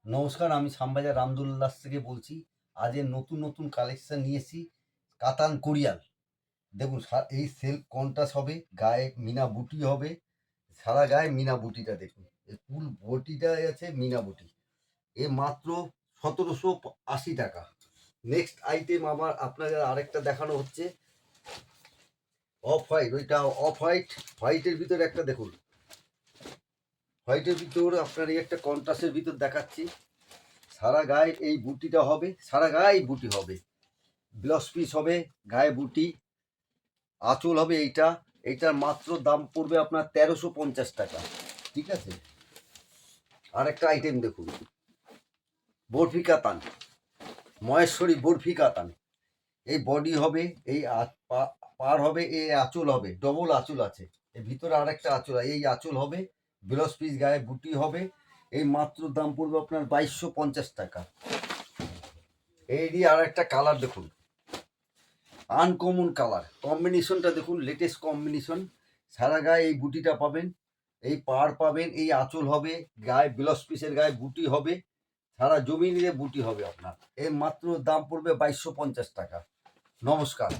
নমস্কার, আমি শ্যামবাজার রামদুল্লাস থেকে বলছি। আজের নতুন নতুন কালেকশন নিয়েছি কাতান কোরিয়াল। দেখুন এই সেলফ কন্ট্রাস্ট হবে, গায়ে মিনা বুটি হবে, সারা গায়ে মিনা বুটিটা দেখুন, এই ফুল বটিটা আছে মিনা বুটি। এ মাত্র 1780 টাকা। নেক্সট আইটেম আমার আপনাদের আরেকটা দেখানো হচ্ছে অফ হোয়াইট। ওইটা অফ হোয়াইট, হোয়াইটের ভিতরে একটা দেখুন, হোয়াইটের ভিতর আপনার এই একটা কন্ট্রাস্টের ভিতর দেখাচ্ছি। সারা গায়ে এই বুটিটা হবে, সারা গায়ে বুটি হবে, ব্লাউজ পিস হবে, গায়ে বুটি, আঁচল হবে এইটা। এইটার মাত্র দাম পড়বে আপনার 1350 টাকা। ঠিক আছে, আরেকটা আইটেম দেখুন, বরফি কাতান, মহেশ্বরী বরফি কাতান। এই বডি হবে, এই পার হবে, এই আঁচল হবে, ডবল আঁচল আছে, এর ভিতরে আরেকটা আঁচল, এই আঁচল হবে, ব্লাউজ পিস, গায়ে বুটি হবে। এই মাত্র দাম পড়বে আপনার 2250 টাকা। এরই আর একটা কালার দেখুন, আনকমন কালার, কম্বিনেশনটা দেখুন, লেটেস্ট কম্বিনেশন। সারা গায়ে এই বুটিটা পাবেন, এই পাড় পাবেন, এই আঁচল হবে, গায়ে ব্লাউজ পিসের গায়ে বুটি হবে, সারা জমি নিয়ে বুটি হবে আপনার। এর মাত্র দাম পড়বে 2250 টাকা। নমস্কার।